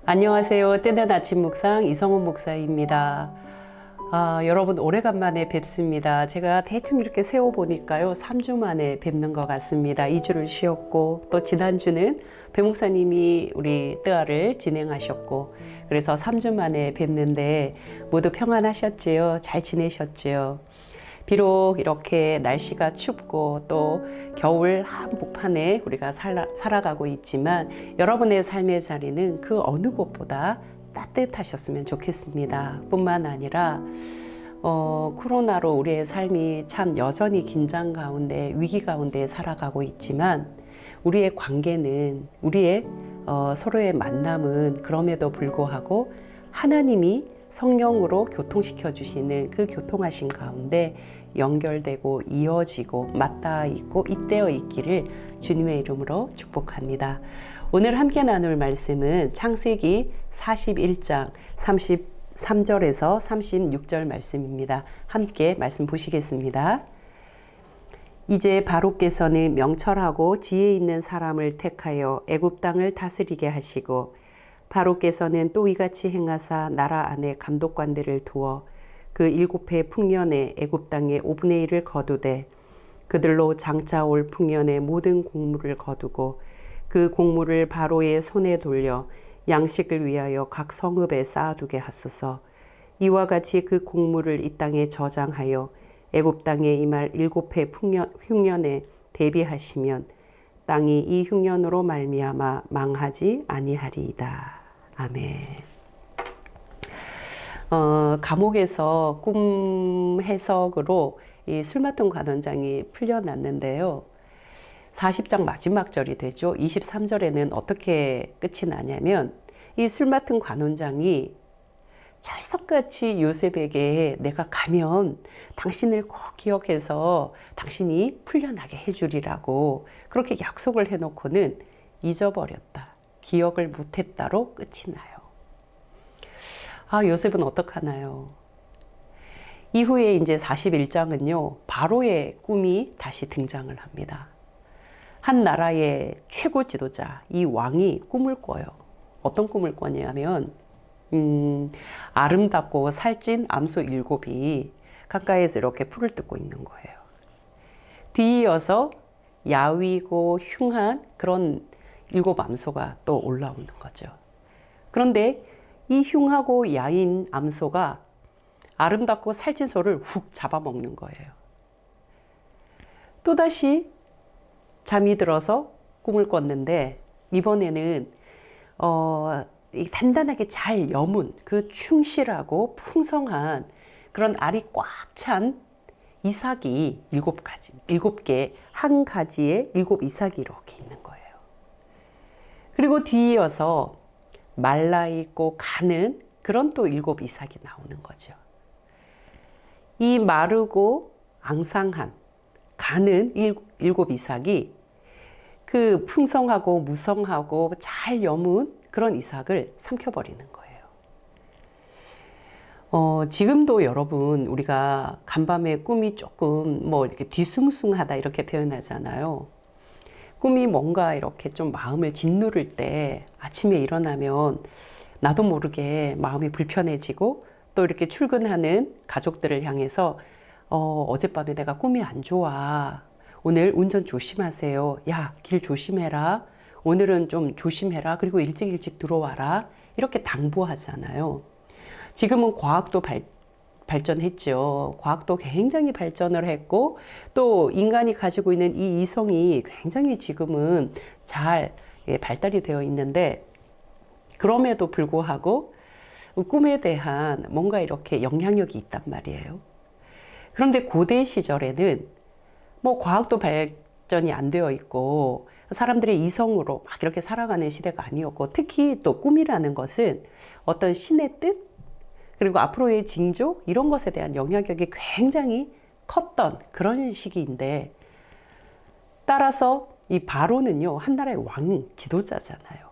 안녕하세요. 뜨는 아침 묵상 이성훈 목사입니다. 여러분 오래간만에 뵙습니다. 제가 대충 이렇게 세워보니까요. 3주 만에 뵙는 것 같습니다. 2주를 쉬었고 또 지난주는 배 목사님이 우리 뜨아를 진행하셨고 그래서 3주 만에 뵙는데 모두 평안하셨지요? 잘 지내셨지요? 비록 이렇게 날씨가 춥고 또 겨울 한복판에 우리가 살아가고 있지만 여러분의 삶의 자리는 그 어느 곳보다 따뜻하셨으면 좋겠습니다. 뿐만 아니라 코로나로 우리의 삶이 참 여전히 긴장 가운데 위기 가운데 살아가고 있지만 우리의 관계는 우리의 서로의 만남은 그럼에도 불구하고 하나님이 성령으로 교통시켜 주시는 그 교통하신 가운데 연결되고 이어지고 맞닿아 있고 잇대어 있기를 주님의 이름으로 축복합니다. 오늘 함께 나눌 말씀은 창세기 41장 33절에서 36절 말씀입니다. 함께 말씀 보시겠습니다. 이제 바로께서는 명철하고 지혜 있는 사람을 택하여 애굽 땅을 다스리게 하시고 바로께서는 또 이같이 행하사 나라 안에 감독관들을 두어 그 7해 풍년에 애굽 땅의 5분의 1을 거두되 그들로 장차 올 풍년의 모든 곡물을 거두고 그 곡물을 바로의 손에 돌려 양식을 위하여 각 성읍에 쌓아두게 하소서. 이와 같이 그 곡물을 이 땅에 저장하여 애굽 땅에 임할 7해 흉년에 대비하시면 땅이 이 흉년으로 말미암아 망하지 아니하리이다. 아멘. 감옥에서 꿈 해석으로 이 술 맡은 관원장이 풀려났는데요. 40장 마지막 절이 되죠. 23절에는 어떻게 끝이 나냐면 이 술 맡은 관원장이 찰석같이 요셉에게 내가 가면 당신을 꼭 기억해서 당신이 풀려나게 해주리라고 그렇게 약속을 해놓고는 잊어버렸다. 기억을 못했다로 끝이 나요. 요셉은 어떡하나요? 이후에 이제 41장은요, 바로의 꿈이 다시 등장을 합니다. 한 나라의 최고 지도자, 이 왕이 꿈을 꿔요. 어떤 꿈을 꿔냐면, 아름답고 살찐 암소 7이 강가에서 이렇게 풀을 뜯고 있는 거예요. 뒤이어서 야위고 흉한 그런 7 암소가 또 올라오는 거죠. 그런데 이 흉하고 야인 암소가 아름답고 살찐 소를 훅 잡아먹는 거예요. 또다시 잠이 들어서 꿈을 꿨는데 이번에는 단단하게 잘 여문 그 충실하고 풍성한 그런 알이 꽉 찬 이삭이 7개 한 가지에 7 이삭이 이렇게 있는 거예요. 그리고 뒤이어서 말라있고 가는 그런 또 7 이삭이 나오는 거죠. 이 마르고 앙상한 가는 7 이삭이 그 풍성하고 무성하고 잘 여문 그런 이삭을 삼켜버리는 거예요. 지금도 여러분 우리가 간밤에 꿈이 조금 이렇게 뒤숭숭하다 이렇게 표현하잖아요. 꿈이 뭔가 이렇게 좀 마음을 짓누를 때 아침에 일어나면 나도 모르게 마음이 불편해지고 또 이렇게 출근하는 가족들을 향해서 어젯밤에 내가 꿈이 안 좋아. 오늘 운전 조심하세요. 야, 길 조심해라. 오늘은 좀 조심해라. 그리고 일찍 들어와라. 이렇게 당부하잖아요. 지금은 과학도 발전했죠. 과학도 굉장히 발전을 했고 또 인간이 가지고 있는 이 이성이 굉장히 지금은 잘 발달이 되어 있는데 그럼에도 불구하고 꿈에 대한 뭔가 이렇게 영향력이 있단 말이에요. 그런데 고대 시절에는 과학도 발전이 안 되어 있고 사람들의 이성으로 막 이렇게 살아가는 시대가 아니었고 특히 또 꿈이라는 것은 어떤 신의 뜻 그리고 앞으로의 징조 이런 것에 대한 영향력이 굉장히 컸던 그런 시기인데 따라서 이 바로는요 한 나라의 왕 지도자잖아요.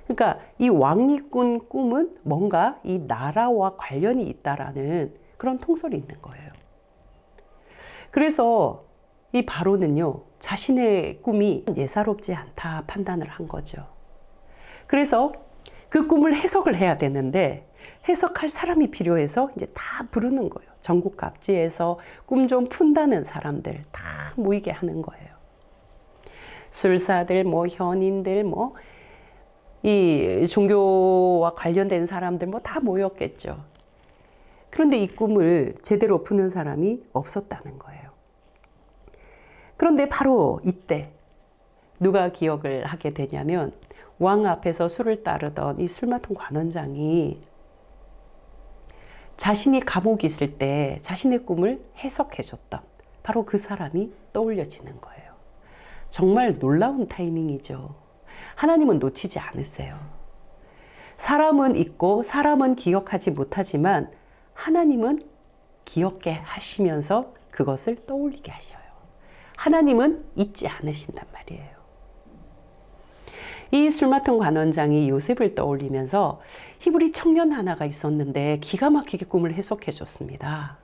그러니까 이 왕이 꾼 꿈은 뭔가 이 나라와 관련이 있다라는 그런 통솔이 있는 거예요. 그래서 이 바로는요 자신의 꿈이 예사롭지 않다 판단을 한 거죠. 그래서 그 꿈을 해석을 해야 되는데 해석할 사람이 필요해서 이제 다 부르는 거예요. 전국 각지에서 꿈 좀 푼다는 사람들 다 모이게 하는 거예요. 술사들, 뭐 현인들, 뭐 이 종교와 관련된 사람들 뭐 다 모였겠죠. 그런데 이 꿈을 제대로 푸는 사람이 없었다는 거예요. 그런데 바로 이때 누가 기억을 하게 되냐면 왕 앞에서 술을 따르던 이 술 맡은 관원장이 자신이 감옥에 있을 때 자신의 꿈을 해석해 줬던 바로 그 사람이 떠올려지는 거예요. 정말 놀라운 타이밍이죠. 하나님은 놓치지 않으세요. 사람은 잊고 사람은 기억하지 못하지만 하나님은 기억게 하시면서 그것을 떠올리게 하셔요. 하나님은 잊지 않으신단 말이에요. 이 술 맡은 관원장이 요셉을 떠올리면서 히브리 청년 하나가 있었는데 기가 막히게 꿈을 해석해 줬습니다.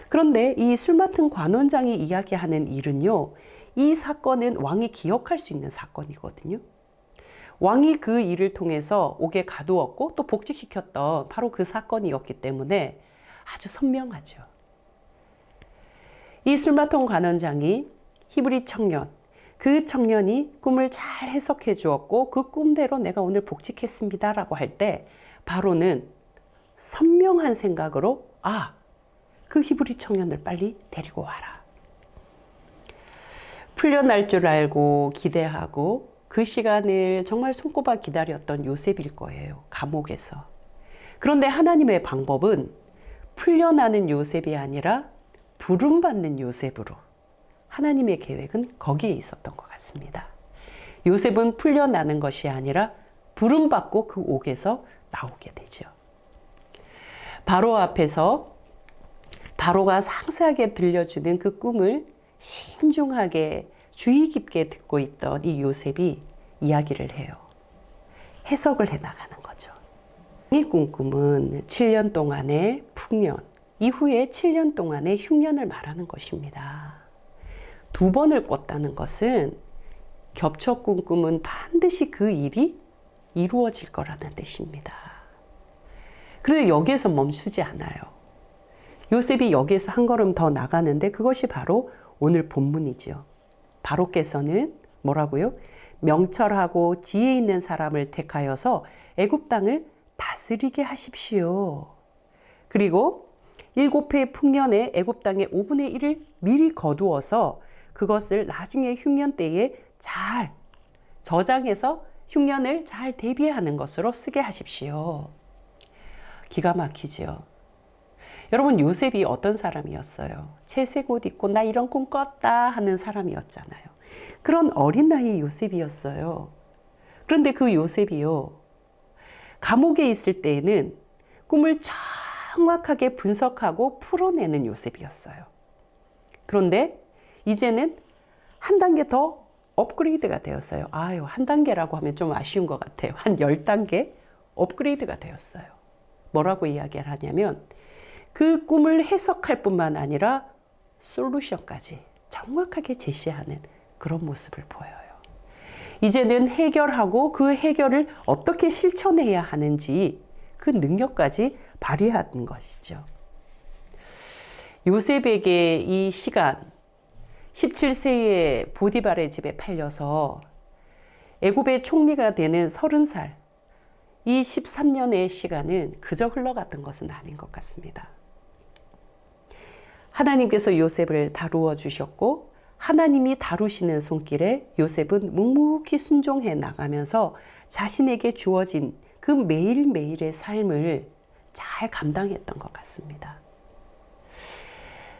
그런데 이 술 맡은 관원장이 이야기하는 일은요, 이 사건은 왕이 기억할 수 있는 사건이거든요. 왕이 그 일을 통해서 옥에 가두었고 또 복직시켰던 바로 그 사건이었기 때문에 아주 선명하죠. 이 술 맡은 관원장이 히브리 청년, 그 청년이 꿈을 잘 해석해 주었고 그 꿈대로 내가 오늘 복직했습니다 라고 할 때 바로는 선명한 생각으로 그 히브리 청년을 빨리 데리고 와라. 풀려날 줄 알고 기대하고 그 시간을 정말 손꼽아 기다렸던 요셉일 거예요. 감옥에서. 그런데 하나님의 방법은 풀려나는 요셉이 아니라 부름받는 요셉으로 하나님의 계획은 거기에 있었던 것 같습니다. 요셉은 풀려나는 것이 아니라 부름받고 그 옥에서 나오게 되죠. 바로 앞에서 바로가 상세하게 들려주는 그 꿈을 신중하게 주의 깊게 듣고 있던 이 요셉이 이야기를 해요. 해석을 해나가는 거죠. 이 꿈은 7년 동안의 풍년, 이후에 7년 동안의 흉년을 말하는 것입니다. 2번을 꿨다는 것은 겹쳐 꾼 꿈은 반드시 그 일이 이루어질 거라는 뜻입니다. 그런데 여기에서 멈추지 않아요. 요셉이 여기에서 한 걸음 더 나가는데 그것이 바로 오늘 본문이죠. 바로께서는 뭐라고요? 명철하고 지혜 있는 사람을 택하여서 애굽 땅을 다스리게 하십시오. 그리고 7해 풍년에 애굽 땅의 5분의 1을 미리 거두어서 그것을 나중에 흉년 때에 잘 저장해서 흉년을 잘 대비하는 것으로 쓰게 하십시오. 기가 막히죠. 여러분, 요셉이 어떤 사람이었어요? 채색 옷 입고 나 이런 꿈 꿨다 하는 사람이었잖아요. 그런 어린 나이의 요셉이었어요. 그런데 그 요셉이요, 감옥에 있을 때에는 꿈을 정확하게 분석하고 풀어내는 요셉이었어요. 그런데 이제는 한 단계 더 업그레이드가 되었어요. 한 단계라고 하면 좀 아쉬운 것 같아요. 한 10단계 업그레이드가 되었어요. 뭐라고 이야기를 하냐면 그 꿈을 해석할 뿐만 아니라 솔루션까지 정확하게 제시하는 그런 모습을 보여요. 이제는 해결하고 그 해결을 어떻게 실천해야 하는지 그 능력까지 발휘하는 것이죠. 요셉에게 이 시간, 17세의 보디발의 집에 팔려서 애굽의 총리가 되는 30살, 이 13년의 시간은 그저 흘러갔던 것은 아닌 것 같습니다. 하나님께서 요셉을 다루어 주셨고 하나님이 다루시는 손길에 요셉은 묵묵히 순종해 나가면서 자신에게 주어진 그 매일매일의 삶을 잘 감당했던 것 같습니다.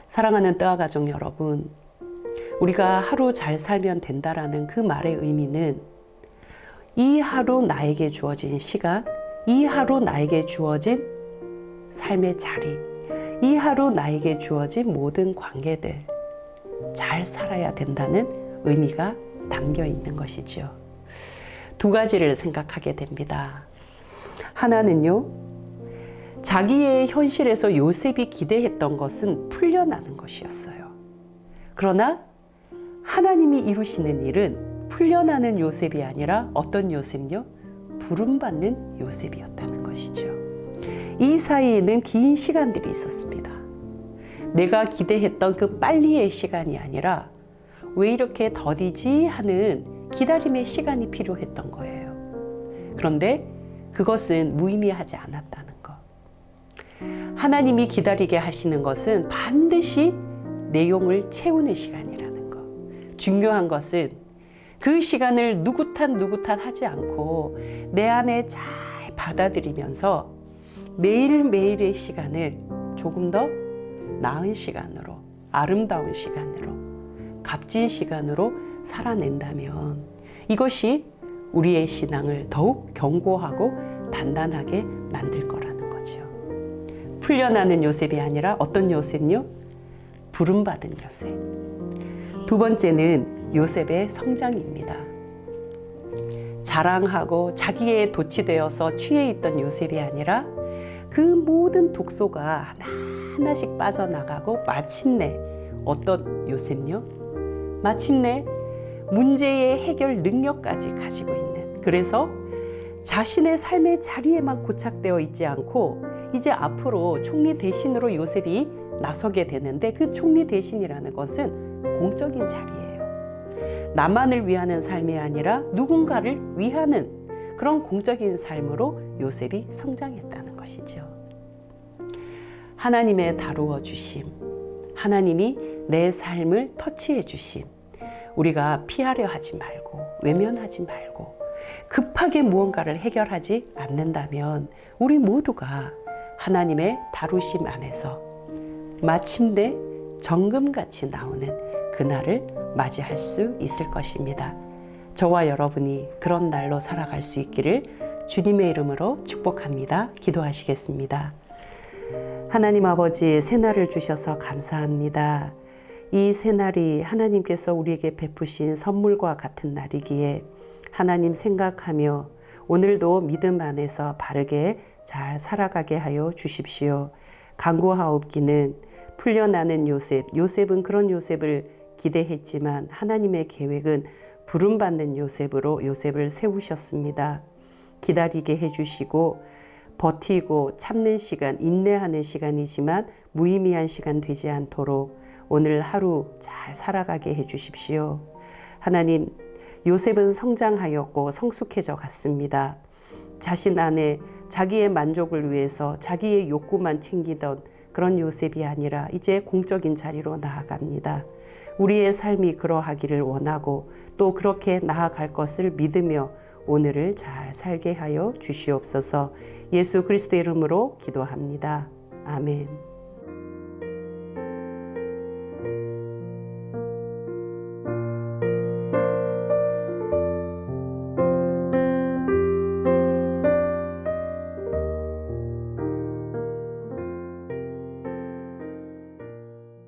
사랑하는 뜨아 가족 여러분, 우리가 하루 잘 살면 된다라는 그 말의 의미는 이 하루 나에게 주어진 시간, 이 하루 나에게 주어진 삶의 자리, 이 하루 나에게 주어진 모든 관계들 잘 살아야 된다는 의미가 담겨 있는 것이죠. 2가지를 생각하게 됩니다. 하나는요, 자기의 현실에서 요셉이 기대했던 것은 풀려나는 것이었어요. 그러나 하나님이 이루시는 일은 풀려나는 요셉이 아니라 어떤 요셉요? 부름받는 요셉이었다는 것이죠. 이 사이에는 긴 시간들이 있었습니다. 내가 기대했던 그 빨리의 시간이 아니라 왜 이렇게 더디지 하는 기다림의 시간이 필요했던 거예요. 그런데 그것은 무의미하지 않았다는 것. 하나님이 기다리게 하시는 것은 반드시 내용을 채우는 시간이라는 것. 중요한 것은 그 시간을 누구탓 하지 않고 내 안에 잘 받아들이면서 매일매일의 시간을 조금 더 나은 시간으로, 아름다운 시간으로, 값진 시간으로 살아낸다면 이것이 우리의 신앙을 더욱 견고하고 단단하게 만들 거라는 거죠. 풀려나는 요셉이 아니라 어떤 요셉요? 부름받은 요셉. 두 번째는 요셉의 성장입니다. 자랑하고 자기에 도취되어서 취해 있던 요셉이 아니라 그 모든 독소가 하나하나씩 빠져나가고 마침내 어떤 요셉요? 마침내 문제의 해결 능력까지 가지고 있는, 그래서 자신의 삶의 자리에만 고착되어 있지 않고 이제 앞으로 총리 대신으로 요셉이 나서게 되는데, 그 총리 대신이라는 것은 공적인 자리예요. 나만을 위하는 삶이 아니라 누군가를 위하는 그런 공적인 삶으로 요셉이 성장했다는 것이죠. 하나님의 다루어 주심, 하나님이 내 삶을 터치해 주심, 우리가 피하려 하지 말고 외면하지 말고 급하게 무언가를 해결하지 않는다면 우리 모두가 하나님의 다루심 안에서 마침내 정금같이 나오는 그날을 맞이할 수 있을 것입니다. 저와 여러분이 그런 날로 살아갈 수 있기를 주님의 이름으로 축복합니다. 기도하시겠습니다. 하나님 아버지, 새날을 주셔서 감사합니다. 이 새날이 하나님께서 우리에게 베푸신 선물과 같은 날이기에 하나님 생각하며 오늘도 믿음 안에서 바르게 잘 살아가게 하여 주십시오. 간구하옵기는 풀려나는 요셉, 요셉은 그런 요셉을 기대했지만 하나님의 계획은 부름받는 요셉으로 요셉을 세우셨습니다. 기다리게 해주시고 버티고 참는 시간, 인내하는 시간이지만 무의미한 시간 되지 않도록 오늘 하루 잘 살아가게 해주십시오. 하나님, 요셉은 성장하였고 성숙해져 갔습니다. 자신 안에 자기의 만족을 위해서 자기의 욕구만 챙기던 그런 요셉이 아니라 이제 공적인 자리로 나아갑니다. 우리의 삶이 그러하기를 원하고 또 그렇게 나아갈 것을 믿으며 오늘을 잘 살게 하여 주시옵소서. 예수 그리스도의 이름으로 기도합니다. 아멘.